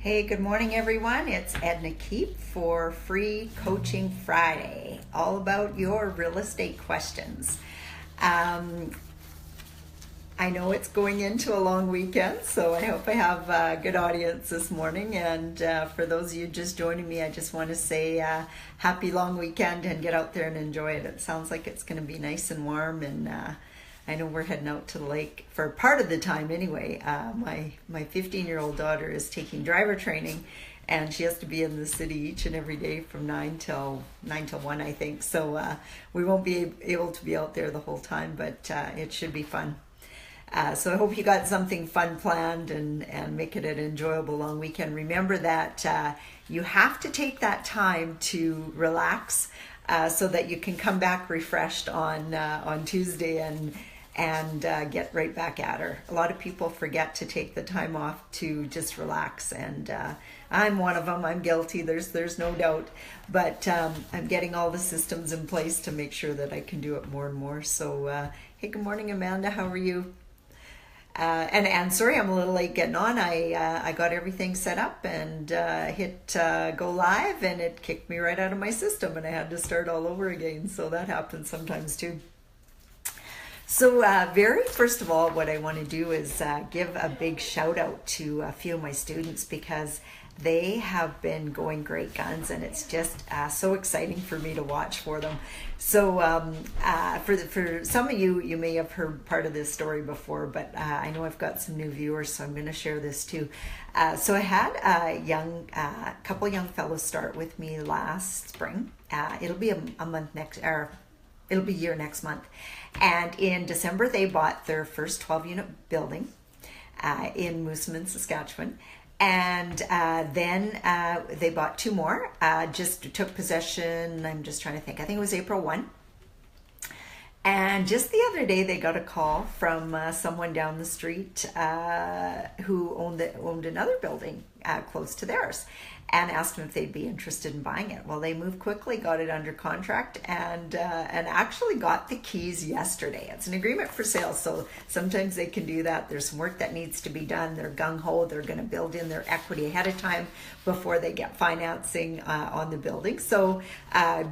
Hey, good morning, everyone. It's Edna Keep for Free Coaching Friday, all about your real estate questions. I know it's going into a long weekend, so I hope I have a good audience this morning. And for those of you just joining me, I just want to say happy long weekend and get out there and enjoy it. It sounds like it's going to be nice and warm, and I know we're heading out to the lake for part of the time anyway. My 15-year-old daughter is taking driver training, and she has to be in the city each and every day from 9 till 1, I think. So we won't be able to be out there the whole time, but it should be fun. So I hope you got something fun planned and make it an enjoyable long weekend. Remember that you have to take that time to relax so that you can come back refreshed on Tuesday and get right back at her. A lot of people forget to take the time off to just relax, and I'm one of them. I'm guilty. There's no doubt, but I'm getting all the systems in place to make sure that I can do it more and more. So hey, good morning, Amanda. How are you? And sorry, I'm a little late getting on. I got everything set up and hit go live, and it kicked me right out of my system, and I had to start all over again. So that happens sometimes too. So very first of all, what I want to do is give a big shout out to a few of my students, because they have been going great guns, and it's just so exciting for me to watch for them. So for some of you, you may have heard part of this story before, but I know I've got some new viewers, so I'm going to share this too. So I had a couple young fellows start with me last spring. It'll be a month next, or it'll be a year next month. And in December, they bought their first 12-unit building in Moosomin, Saskatchewan. And then they bought two more, just took possession. I'm just trying to think. I think it was April 1. And just the other day, they got a call from someone down the street who owned another building close to theirs, and asked them if they'd be interested in buying it. Well, they moved quickly, got it under contract, and actually got the keys yesterday. It's an agreement for sale, so sometimes they can do that. There's some work that needs to be done. They're gung-ho. They're going to build in their equity ahead of time before they get financing on the building. So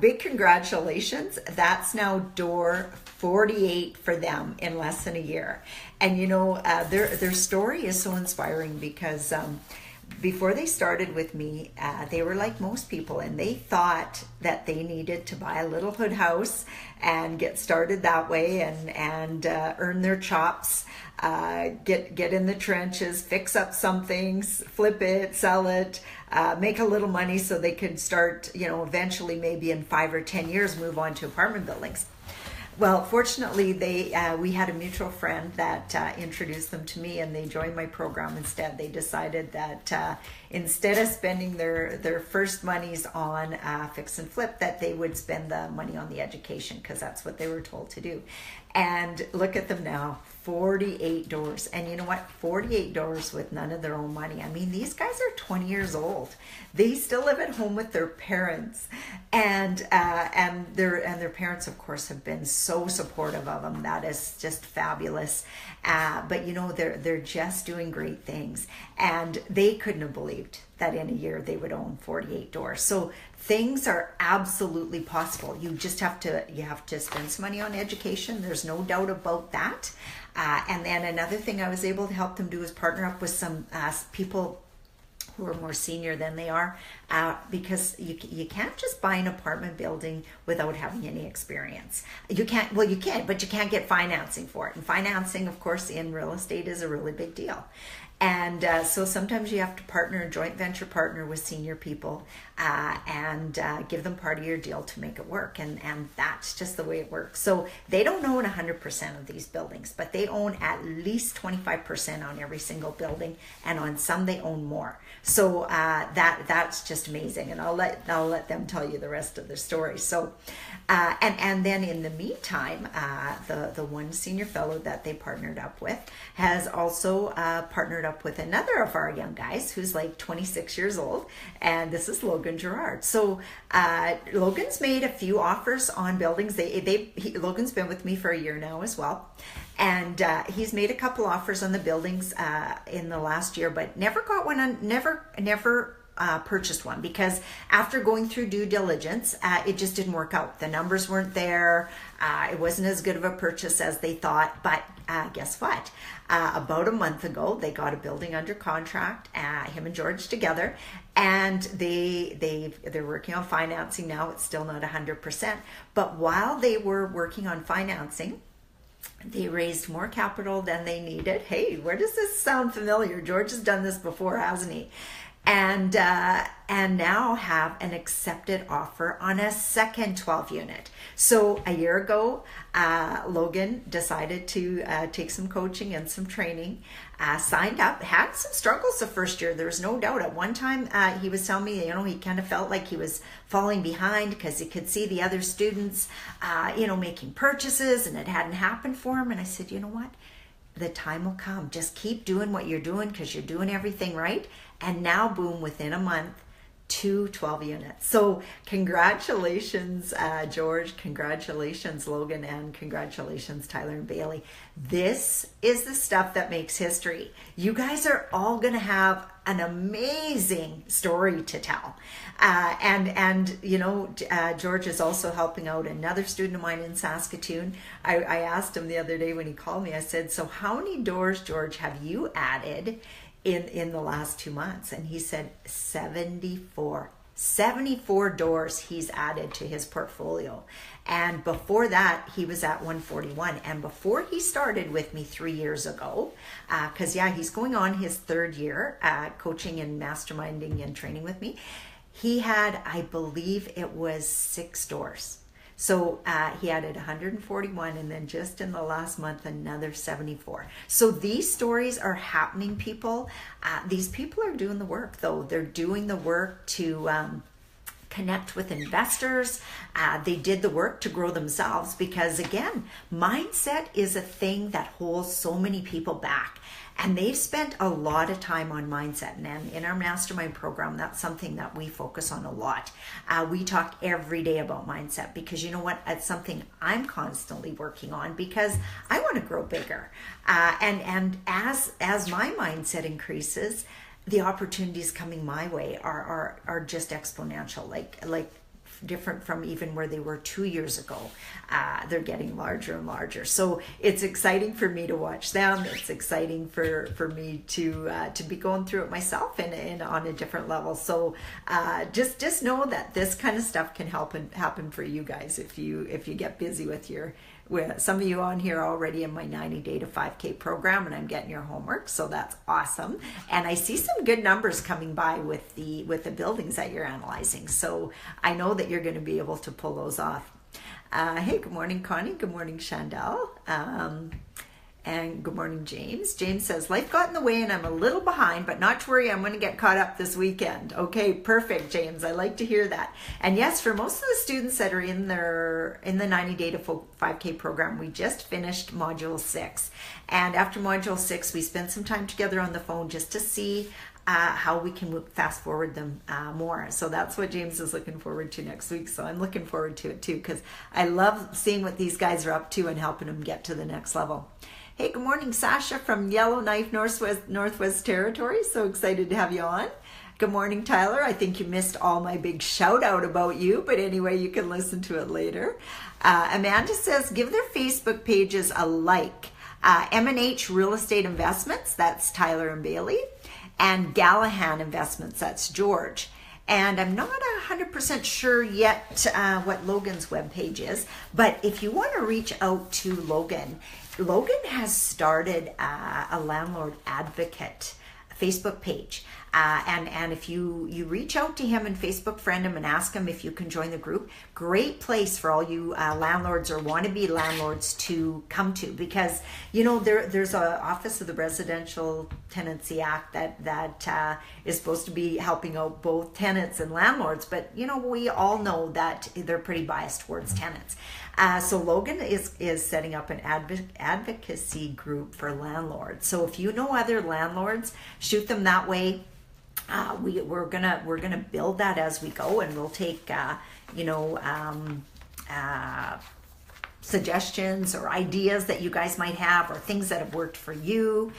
big congratulations. That's now door 48 for them in less than a year. And you know, their story is so inspiring, because before they started with me, they were like most people, and they thought that they needed to buy a little hood house and get started that way, and earn their chops, get in the trenches, fix up some things, flip it, sell it, make a little money so they could start, you know, eventually maybe in 5 or 10 years move on to apartment buildings. Well, fortunately, we had a mutual friend that introduced them to me, and they joined my program instead. They decided that instead of spending their first monies on fix and flip, that they would spend the money on the education, because that's what they were told to do. And look at them now, 48 doors. And you know what? 48 doors with none of their own money. I mean, these guys are 20 years old. They still live at home with their parents, and their parents, of course, have been so supportive of them. That is just fabulous. But you know, they're just doing great things, and they couldn't have believed that in a year they would own 48 doors. So things are absolutely possible. You just have to spend some money on education. There's no doubt about that. And then another thing I was able to help them do is partner up with some people who are more senior than they are, because you can't just buy an apartment building without having any experience. You can, but you can't get financing for it. And financing, of course, in real estate is a really big deal. And so sometimes you have to joint venture partner with senior people, and give them part of your deal to make it work. And that's just the way it works. So they don't own 100% of these buildings, but they own at least 25% on every single building, and on some they own more. So that's just amazing. And I'll let them tell you the rest of the story. So and then in the meantime, the one senior fellow that they partnered up with has also partnered up up with another of our young guys who's like 26 years old, and this is Logan Gerard. So Logan's made a few offers on buildings. Logan's been with me for a year now as well, and he's made a couple offers on the buildings in the last year, but never got one on, never purchased one, because after going through due diligence, it just didn't work out. The numbers weren't there. It wasn't as good of a purchase as they thought. But guess what? About a month ago, they got a building under contract, him and George together, and they're working on financing now. It's still not 100%. But while they were working on financing, they raised more capital than they needed. Hey, where does this sound familiar? George has done this before, hasn't he? And now have an accepted offer on a second 12 unit. So a year ago, Logan decided to take some coaching and some training, signed up, had some struggles the first year. There was no doubt. At one time, he was telling me, he kind of felt like he was falling behind because he could see the other students, making purchases, and it hadn't happened for him. And I said, you know what? The time will come. Just keep doing what you're doing because you're doing everything right. And now, boom, within a month, 12 units. So congratulations, George. Congratulations, Logan. And congratulations, Tyler and Bailey. This is the stuff that makes history. You guys are all going to have an amazing story to tell. George is also helping out another student of mine in Saskatoon. I asked him the other day when he called me, I said, so how many doors, George, have you added in the last 2 months? And he said 74 doors he's added to his portfolio. And before that, he was at 141. And before he started with me 3 years ago, because he's going on his third year coaching and masterminding and training with me, he had, I believe it was 6 doors. So he added 141, and then just in the last month, another 74. So these stories are happening, people. These people are doing the work, though. They're doing the work to connect with investors. They did the work to grow themselves because, again, mindset is a thing that holds so many people back. And they've spent a lot of time on mindset. And in our mastermind program, that's something that we focus on a lot. We talk every day about mindset because you know what? It's something I'm constantly working on because I want to grow bigger. And as my mindset increases, the opportunities coming my way are just exponential. Like different from even where they were 2 years ago. They're getting larger and larger. So it's exciting for me to watch them. It's exciting for me to be going through it myself and on a different level. So just know that this kind of stuff can happen for you guys if you get busy with some of you on here are already in my 90-day to 5K program, and I'm getting your homework, so that's awesome. And I see some good numbers coming by with the buildings that you're analyzing, so I know that you're going to be able to pull those off. Hey, good morning, Connie. Good morning, Chandel. And good morning, James. James says, life got in the way and I'm a little behind, but not to worry, I'm going to get caught up this weekend. Okay, perfect, James. I like to hear that. And yes, for most of the students that are in the 90-day to 5K program, we just finished Module 6. And after Module 6, we spent some time together on the phone just to see how we can fast forward them more. So that's what James is looking forward to next week. So I'm looking forward to it too, because I love seeing what these guys are up to and helping them get to the next level. Hey, good morning, Sasha from Yellowknife, Northwest Territory. So excited to have you on. Good morning, Tyler. I think you missed all my big shout out about you, but anyway, you can listen to it later. Amanda says, give their Facebook pages a like. M&H Real Estate Investments, that's Tyler and Bailey, and Gallahan Investments, that's George. And I'm not 100% sure yet what Logan's webpage is, but if you want to reach out to Logan has started a landlord advocate Facebook page. And if you reach out to him and Facebook friend him and ask him if you can join the group, great place for all you landlords or wannabe landlords to come to, because there's a Office of the Residential Tenancy Act that is supposed to be helping out both tenants and landlords, but we all know that they're pretty biased towards tenants. So Logan is setting up an advocacy group for landlords. So if you know other landlords, shoot them that way. We're gonna build that as we go, and we'll take suggestions or ideas that you guys might have, or things that have worked for you,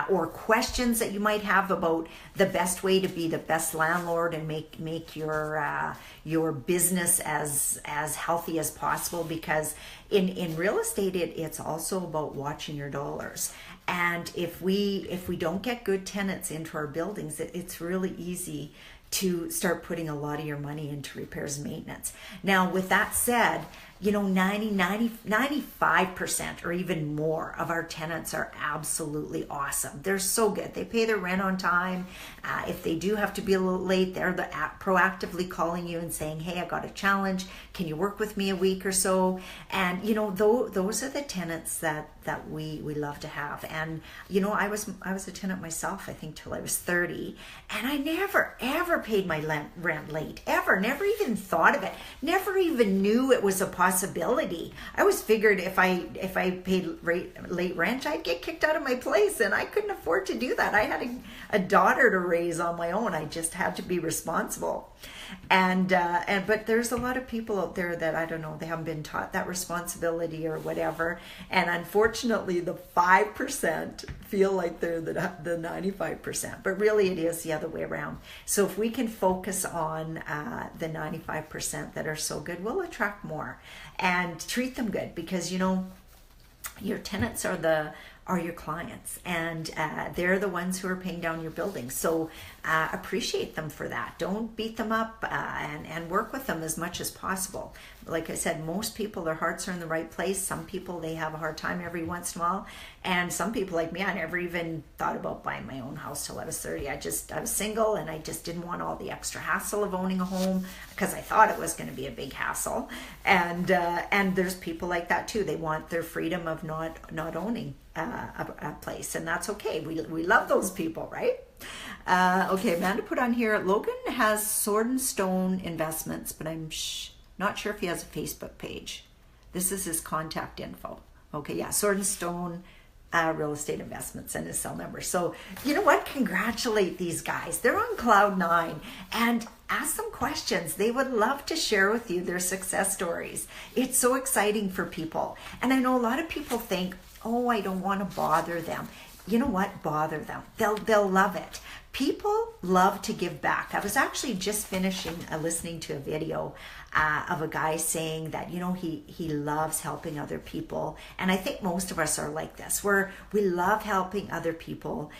or questions that you might have about the best way to be the best landlord and make your business as healthy as possible. Because in real estate, it's also about watching your dollars. And if we don't get good tenants into our buildings, it's really easy to start putting a lot of your money into repairs and maintenance. Now, with that said, 95% or even more of our tenants are absolutely awesome. They're so good. They pay their rent on time. If they do have to be a little late, they're proactively calling you and saying, hey, I got a challenge. Can you work with me a week or so? And, those are the tenants that we love to have. And, I was a tenant myself, I think, till I was 30. And I never, ever paid my rent late. Ever. Never even thought of it. Never even knew it was a possibility. I always figured if I paid late rent, I'd get kicked out of my place, and I couldn't afford to do that. I had a daughter to raise on my own. I just had to be responsible. But there's a lot of people out there that, I don't know, they haven't been taught that responsibility or whatever. And unfortunately, the 5% feel like they're the 95%, but really it is the other way around. So if we can focus on the 95% that are so good, we'll attract more and treat them good, because your tenants are your clients, and they're the ones who are paying down your building. So appreciate them for that. Don't beat them up, and work with them as much as possible. Like I said, most people, their hearts are in the right place. Some people, they have a hard time every once in a while. And some people like me, I never even thought about buying my own house till I was 30. I was single, and I just didn't want all the extra hassle of owning a home, because I thought it was going to be a big hassle. And there's people like that too. They want their freedom of not owning a place, and that's okay. We love those people, right? Okay, Amanda put on here, Logan has Sword and Stone Investments, but I'm not sure if he has a Facebook page. This is his contact info. Okay, yeah, Sword and Stone Real Estate Investments, and his cell number. So you know what? Congratulate these guys. They're on cloud 9, and ask them questions. They would love to share with you their success stories. It's so exciting for people. And I know a lot of people think, oh, I don't want to bother them. You know what? Bother them. They'll love it. People love to give back. I was actually just finishing listening to a video of a guy saying that, he loves helping other people. And I think most of us are like this, where we love helping other people,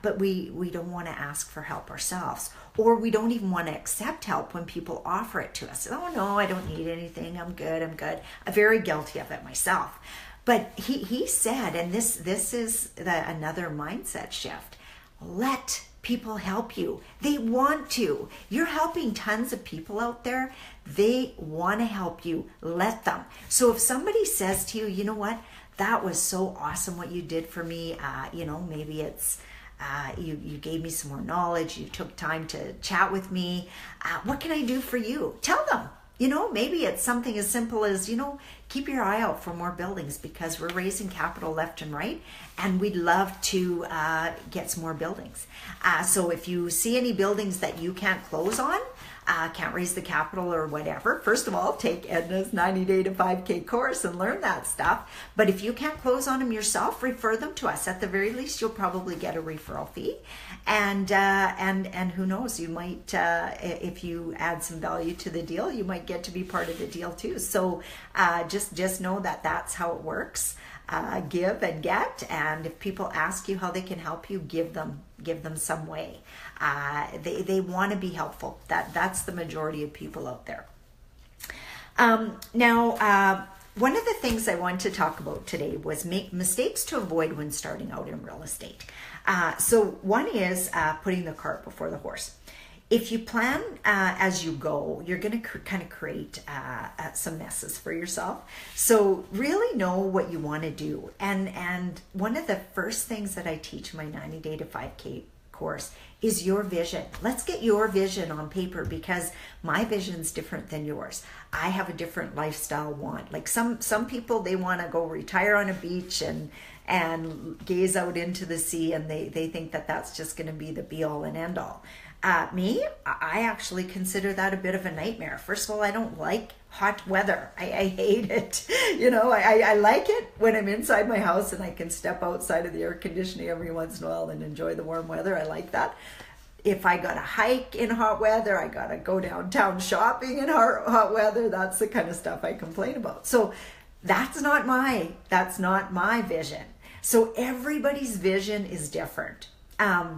but we don't want to ask for help ourselves, or we don't even want to accept help when people offer it to us. Oh, no, I don't need anything. I'm good. I'm very guilty of it myself. But he said, and this is another mindset shift, let people help you. They want to. You're helping tons of people out there. They want to help you. Let them. So if somebody says to you, you know what, that was so awesome what you did for me. Maybe it's you gave me some more knowledge. You took time to chat with me. What can I do for you? Tell them. Maybe it's something as simple as, keep your eye out for more buildings, because we're raising capital left and right, and we'd love to get some more buildings. So if you see any buildings that you can't close on, can't raise the capital or whatever, first of all, take Edna's 90-day to 5K course and learn that stuff. But if you can't close on them yourself, refer them to us. At the very least, you'll probably get a referral fee. And who knows, you might, if you add some value to the deal, you might get to be part of the deal too. So just know that that's how it works. Give and get, and if people ask you how they can help you, give them some way. They want to be helpful. That's the majority of people out there. Now, one of the things I wanted to talk about today was mistakes to avoid when starting out in real estate. So one is putting the cart before the horse. If you plan as you go, you're going to kind of create some messes for yourself. So really know what you want to do. And one of the first things that I teach in my 90-day to 5K course is your vision. Let's get your vision on paper, because my vision's different than yours. I have a different lifestyle want. Like some people, they want to go retire on a beach and gaze out into the sea, and they think that that's just going to be the be all and end all. Me, I actually consider that a bit of a nightmare. First of all, I don't like hot weather. I hate it. I like it when I'm inside my house and I can step outside of the air conditioning every once in a while and enjoy the warm weather. I like that. If I got to hike in hot weather, I got to go downtown shopping in hot weather, that's the kind of stuff I complain about. So that's not my vision. So everybody's vision is different. And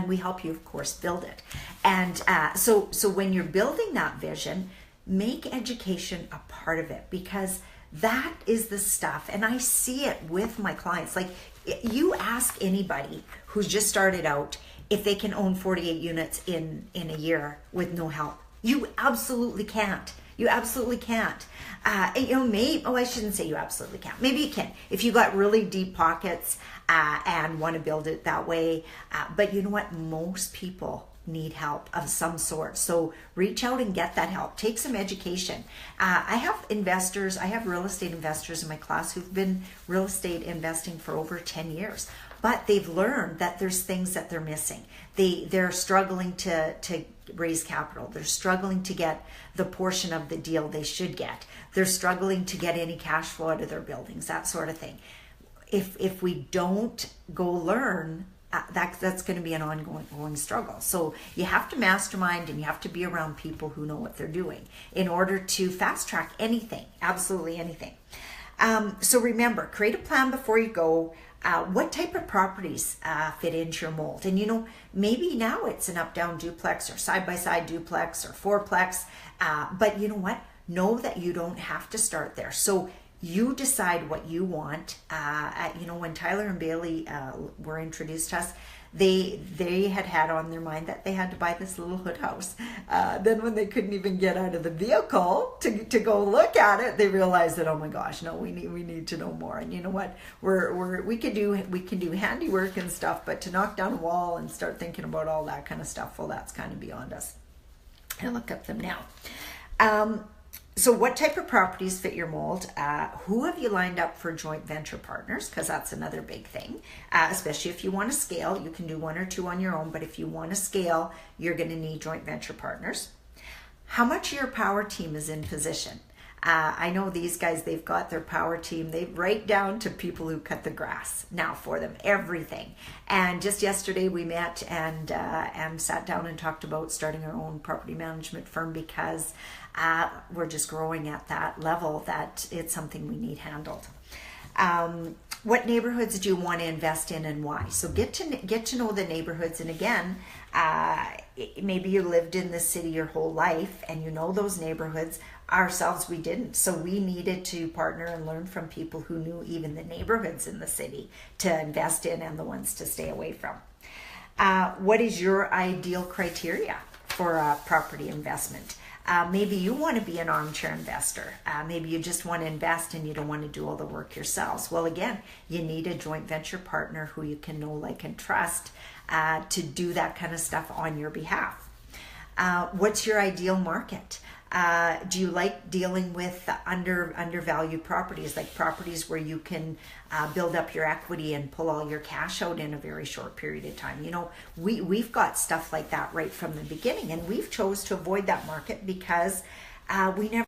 we help you, of course, build it. And so when you're building that vision, make education a part of it, because that is the stuff. And I see it with my clients. Like, you ask anybody who's just started out if they can own 48 units in a year with no help. You absolutely can't. You absolutely can't. I shouldn't say you absolutely can't. Maybe you can if you got really deep pockets and want to build it that way. But you know what? Most people need help of some sort. So reach out and get that help. Take some education. I have real estate investors in my class who've been real estate investing for over 10 years. But they've learned that there's things that they're missing. They're struggling to raise capital. They're struggling to get the portion of the deal they should get. They're struggling to get any cash flow out of their buildings, that sort of thing. If we don't go learn, that's going to be an ongoing struggle. So you have to mastermind, and you have to be around people who know what they're doing in order to fast track anything, absolutely anything. So remember, create a plan before you go. What type of properties fit into your mold? And maybe now it's an up-down duplex or side-by-side duplex or fourplex. But you know what? Know that you don't have to start there. So you decide what you want. When Tyler and Bailey were introduced to us, they had on their mind that they had to buy this little hood house. Then when they couldn't even get out of the vehicle to go look at it, they realized that, oh my gosh, no, we need to know more. And you know what? We can do handiwork and stuff, but to knock down a wall and start thinking about all that kind of stuff, well, that's kind of beyond us. I look up them now. So what type of properties fit your mold? Who have you lined up for joint venture partners? Because that's another big thing, especially if you want to scale. You can do one or two on your own, but if you want to scale, you're going to need joint venture partners. How much of your power team is in position? I know these guys, they've got their power team. They right down to people who cut the grass now for them, everything. And just yesterday we met and sat down and talked about starting our own property management firm, because we're just growing at that level that it's something we need handled. What neighborhoods do you want to invest in and why? So get to know the neighborhoods. And again, maybe you lived in the city your whole life and you know those neighborhoods. Ourselves, we didn't. So we needed to partner and learn from people who knew even the neighborhoods in the city to invest in and the ones to stay away from. What is your ideal criteria for a property investment? Maybe you want to be an armchair investor. Maybe you just want to invest and you don't want to do all the work yourselves. Well, again, you need a joint venture partner who you can know, like, and trust to do that kind of stuff on your behalf. What's your ideal market? Do you like dealing with undervalued properties, like properties where you can build up your equity and pull all your cash out in a very short period of time? We've got stuff like that right from the beginning, and we've chose to avoid that market because we never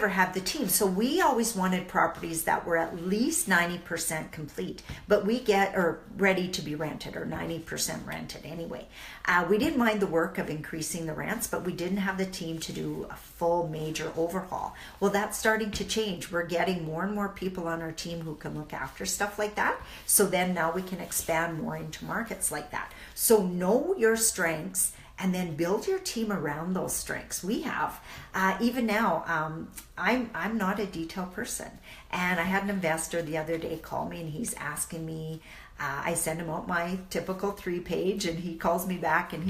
had the team. So we always wanted properties that were at least 90% complete, but ready to be rented, or 90% rented anyway. We didn't mind the work of increasing the rents, but we didn't have the team to do a full major overhaul. Well, that's starting to change. We're getting more and more people on our team who can look after stuff like that. So then now we can expand more into markets like that. So know your strengths and then build your team around those strengths. We have, even now, I'm not a detail person. And I had an investor the other day call me and he's asking me, I send him out my typical 3-page, and he calls me back, and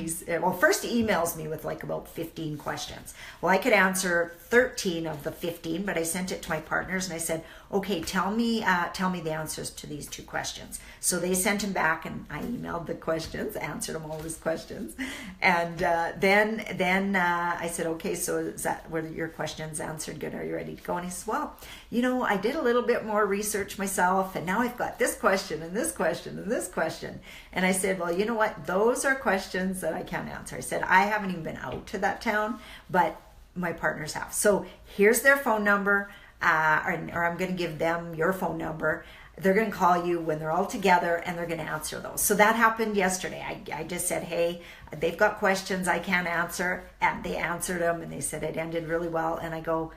first he emails me with like about 15 questions. Well, I could answer 13 of the 15, but I sent it to my partners and I said, okay, tell me the answers to these 2 questions. So they sent him back, and I emailed the questions, answered him all his questions. And then I said, okay, so were your questions answered? Good. Are you ready to go? And he says, well, I did a little bit more research myself, and now I've got this question and this question and this question. And I said, well, you know what? Those are questions that I can't answer. I said, I haven't even been out to that town, but my partners have. So here's their phone number, or I'm going to give them your phone number. They're going to call you when they're all together, and they're going to answer those. So that happened yesterday. I just said, hey, they've got questions I can't answer, and they answered them, and they said it ended really well. And I go,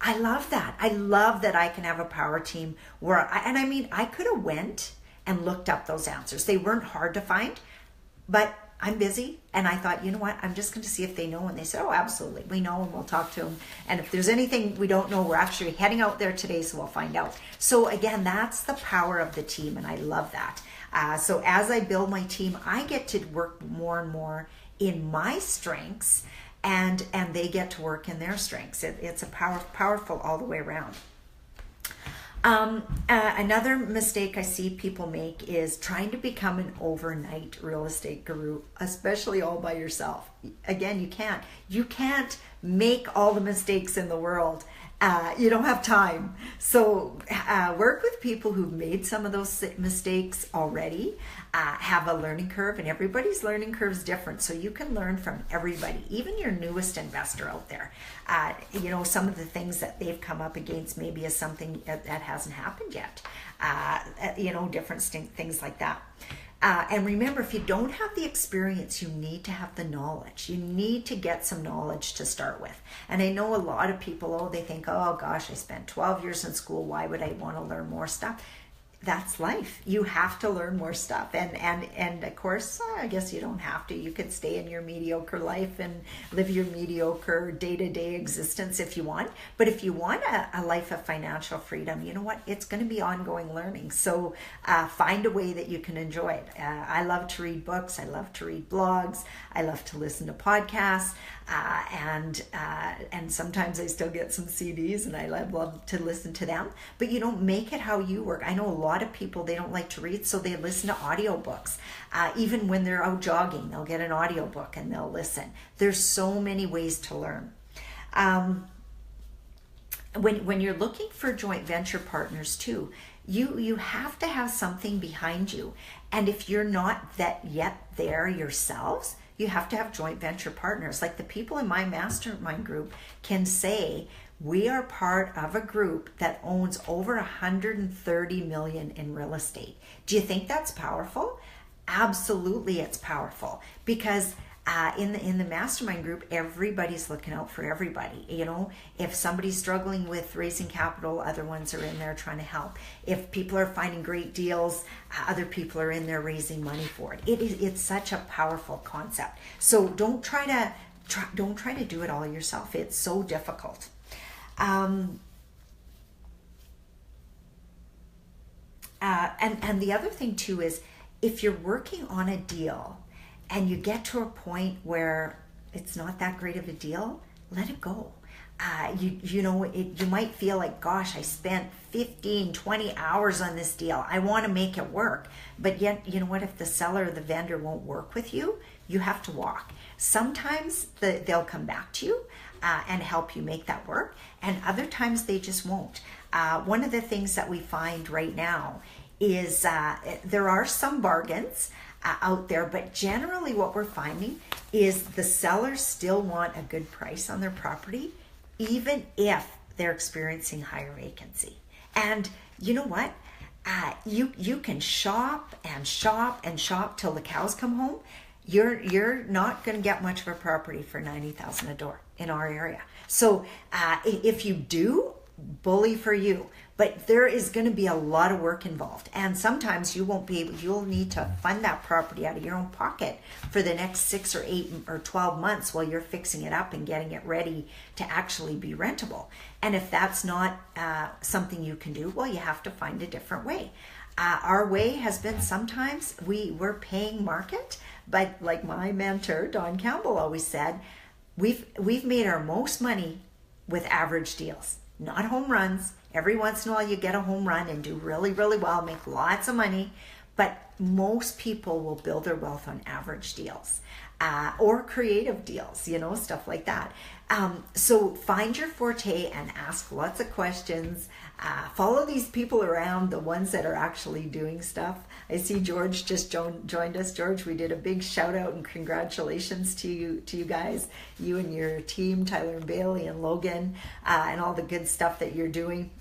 I love that. I love that I can have a power team where I could have went and looked up those answers. They weren't hard to find, but I'm busy, and I thought, you know what, I'm just going to see if they know. And they said, oh, absolutely, we know, and we'll talk to them. And if there's anything we don't know, we're actually heading out there today, so we'll find out. So again, that's the power of the team, and I love that. So as I build my team, I get to work more and more in my strengths, and they get to work in their strengths. It's a powerful all the way around. Another mistake I see people make is trying to become an overnight real estate guru, especially all by yourself. Again, you can't make all the mistakes in the world. You don't have time. So work with people who've made some of those mistakes already, have a learning curve, and everybody's learning curve is different. So you can learn from everybody, even your newest investor out there. Some of the things that they've come up against maybe is something that hasn't happened yet. Different things like that. And remember, if you don't have the experience, you need to have the knowledge. You need to get some knowledge to start with. And I know a lot of people, they think, oh gosh, I spent 12 years in school. Why would I want to learn more stuff? That's life. You have to learn more stuff. And of course, I guess you don't have to. You could stay in your mediocre life and live your mediocre day-to-day existence if you want. But if you want a life of financial freedom, you know what? It's going to be ongoing learning. So find a way that you can enjoy it. I love to read books. I love to read blogs. I love to listen to podcasts. And sometimes I still get some CDs, and I love to listen to them. But make it how you work. I know a lot of people, they don't like to read, so they listen to audiobooks. Even when they're out jogging, they'll get an audiobook and they'll listen. There's so many ways to learn. When you're looking for joint venture partners too, you have to have something behind you. And if you're not yet there yourselves, you have to have joint venture partners. Like the people in my mastermind group can say, we are part of a group that owns over 130 million in real estate. Do you think that's powerful? Absolutely, it's powerful, because in the mastermind group, everybody's looking out for everybody. If somebody's struggling with raising capital, other ones are in there trying to help. If people are finding great deals, other people are in there raising money for it. It's such a powerful concept. So don't try to do it all yourself. It's so difficult. And the other thing too is, if you're working on a deal and you get to a point where it's not that great of a deal, let it go. You might feel like, gosh, I spent 15, 20 hours on this deal. I want to make it work. But yet, you know what? If the seller or the vendor won't work with you, you have to walk. Sometimes they'll come back to you and help you make that work. And other times they just won't. One of the things that we find right now is there are some bargains out there, but generally what we're finding is the sellers still want a good price on their property, even if they're experiencing higher vacancy. And you know what? You can shop and shop and shop till the cows come home. You're not going to get much of a property for $90,000 a door in our area. So if you do, bully for you, but there is going to be a lot of work involved, and sometimes you'll need to fund that property out of your own pocket for the next 6 or 8 or 12 months while you're fixing it up and getting it ready to actually be rentable. And if that's not something you can do, well, you have to find a different way. Our way has been sometimes we're paying market, but like my mentor, Don Campbell, always said, we've made our most money with average deals, not home runs. Every once in a while you get a home run and do really, really well, make lots of money, but most people will build their wealth on average deals. Or creative deals, stuff like that. So find your forte and ask lots of questions. Follow these people around, the ones that are actually doing stuff. I see George just joined us. George, we did a big shout out and congratulations to you guys, you and your team, Tyler and Bailey and Logan, and all the good stuff that you're doing.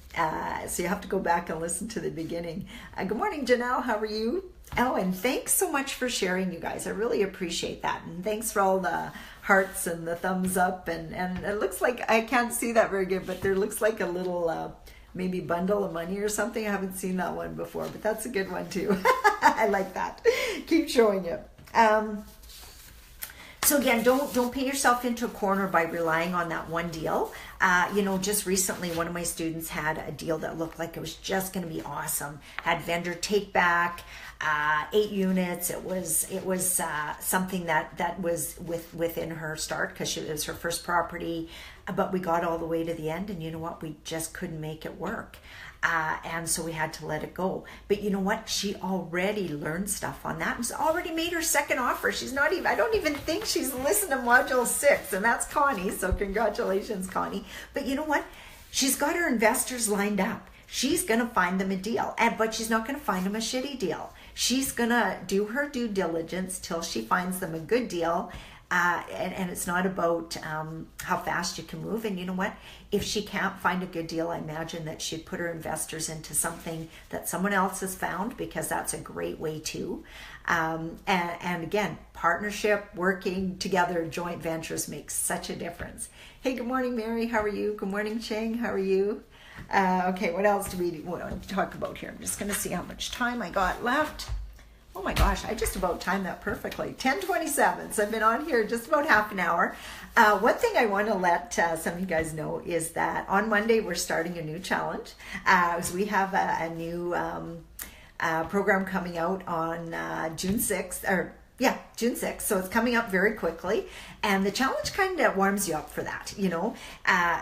So you have to go back and listen to the beginning. Good morning, Janelle. How are you? Oh, and thanks so much for sharing, you guys. I really appreciate that. And thanks for all the hearts and the thumbs up. And it looks like, I can't see that very good, but there looks like a little maybe bundle of money or something. I haven't seen that one before, but that's a good one too. I like that. Keep showing it. So again, don't paint yourself into a corner by relying on that one deal. Just recently, one of my students had a deal that looked like it was just going to be awesome. Had vendor take back, 8 units. It was something that was within her start because it was her first property. But we got all the way to the end, and you know what? We just couldn't make it work. And so we had to let it go. But you know what? She already learned stuff on that and she's already made her second offer. I don't even think she's listened to module 6, and that's Connie. So congratulations, Connie. But you know what? She's got her investors lined up. She's going to find them a deal, but she's not going to find them a shitty deal. She's going to do her due diligence till she finds them a good deal. And it's not about how fast you can move. And you know what? If she can't find a good deal, I imagine that she'd put her investors into something that someone else has found, because that's a great way too. And again, partnership, working together, joint ventures makes such a difference. Hey, good morning, Mary. How are you? Good morning, Cheng. How are you? Okay, what else do we want to talk about here? I'm just going to see how much time I got left. Oh my gosh, I just about timed that perfectly. 10:27, so I've been on here just about half an hour. One thing I want to let some of you guys know is that on Monday we're starting a new challenge. So we have a new program coming out on June 6th, June 6th. So it's coming up very quickly. And the challenge kind of warms you up for that,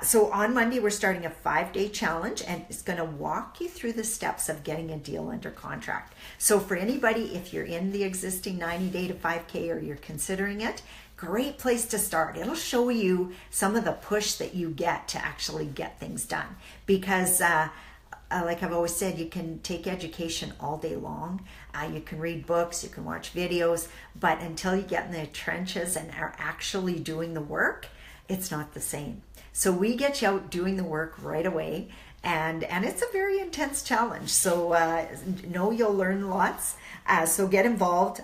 So on Monday, we're starting a 5-day challenge, and it's going to walk you through the steps of getting a deal under contract. So for anybody, if you're in the existing 90-day to 5K or you're considering it, great place to start. It'll show you some of the push that you get to actually get things done. Because like I've always said, you can take education all day long. You can read books, you can watch videos, but until you get in the trenches and are actually doing the work, it's not the same. So we get you out doing the work right away, and it's a very intense challenge. So know you'll learn lots. So get involved.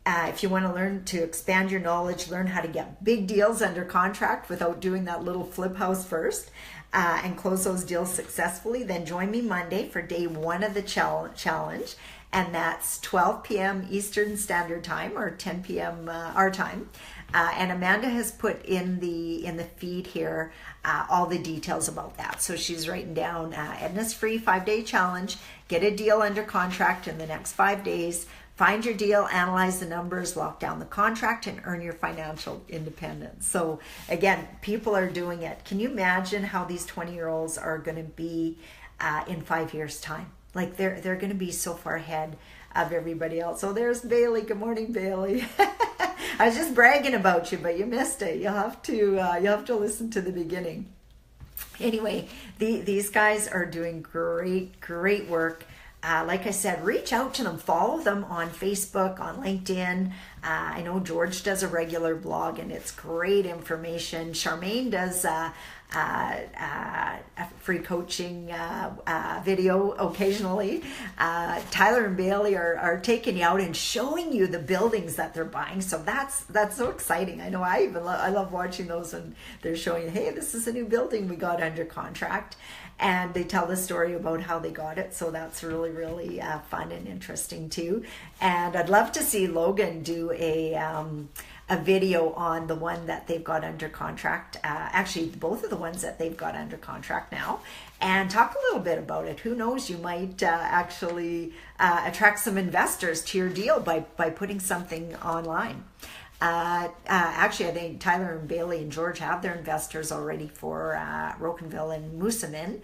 If you want to learn to expand your knowledge, learn how to get big deals under contract without doing that little flip house first, and close those deals successfully, then join me Monday for day 1 of the challenge. And that's 12 p.m. Eastern Standard Time, or 10 p.m. Our time. And Amanda has put in the feed here all the details about that. So she's writing down Edna's free 5-day challenge. Get a deal under contract in the next 5 days. Find your deal, analyze the numbers, lock down the contract, and earn your financial independence. So again, people are doing it. Can you imagine how these 20-year-olds are going to be in 5 years' time? Like they're going to be so far ahead of everybody else. So there's Bailey. Good morning, Bailey. I was just bragging about you, but you missed it. You'll have to listen to the beginning. Anyway, these guys are doing great work. Like I said, reach out to them, follow them on Facebook, on LinkedIn. I know George does a regular blog, and it's great information. Charmaine does a free coaching video occasionally. Tyler and Bailey are taking you out and showing you the buildings that they're buying. So that's so exciting. I know I love watching those when they're showing you, hey, this is a new building we got under contract. And they tell the story about how they got it. So that's really fun and interesting too. And I'd love to see Logan do a a video on the one that they've got under contract, actually both of the ones that they've got under contract now, and talk a little bit about it. Who knows, you might actually attract some investors to your deal by putting something online. Actually, I think Tyler and Bailey and George have their investors already for Rocanville and Moosomin,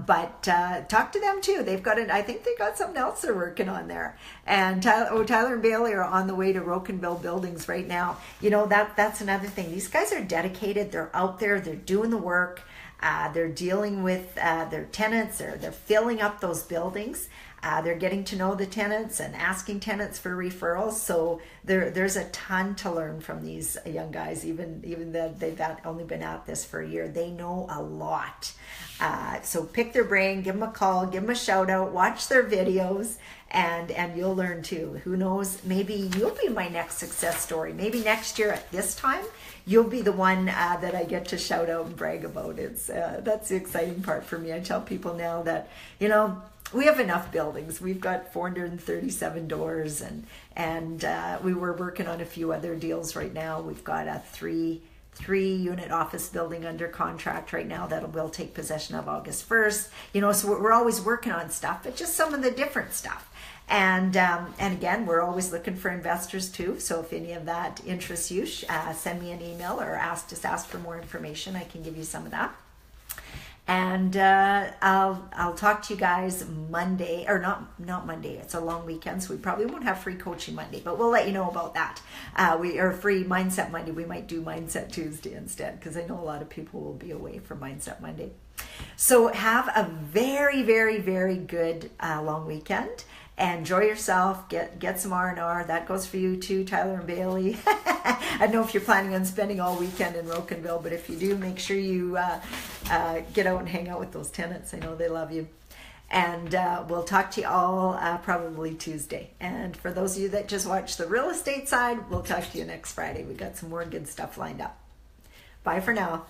but talk to them too. They've got it. I think they got something else they're working on there. And Tyler and Bailey are on the way to Rocanville buildings right now. You know, that's another thing. These guys are dedicated. They're out there. They're doing the work. They're dealing with their tenants. They're filling up those buildings. They're getting to know the tenants and asking tenants for referrals. So there's a ton to learn from these young guys, even though they've only been at this for a year. They know a lot. So pick their brain, give them a call, give them a shout out, watch their videos, and you'll learn too. Who knows, maybe you'll be my next success story. Maybe next year at this time, you'll be the one that I get to shout out and brag about. That's the exciting part for me. I tell people now that, you know, we have enough buildings. We've got 437 doors, and we were working on a few other deals right now. We've got a three unit office building under contract right now that we'll take possession of August 1st. You know, so we're always working on stuff, but just some of the different stuff. And again, we're always looking for investors too. So if any of that interests you, send me an email or ask for more information. I can give you some of that. And I'll talk to you guys Monday, or not Monday. It's a long weekend, so we probably won't have free coaching Monday, but we'll let you know about that. We are free Mindset Monday. We might do Mindset Tuesday instead, because I know a lot of people will be away for Mindset Monday. So have a very, very, very good long weekend. Enjoy yourself. Get some R&R. That goes for you too, Tyler and Bailey. I don't know if you're planning on spending all weekend in Rocanville, but if you do, make sure you get out and hang out with those tenants. I know they love you. And we'll talk to you all probably Tuesday. And for those of you that just watch the real estate side, we'll talk to you next Friday. We got some more good stuff lined up. Bye for now.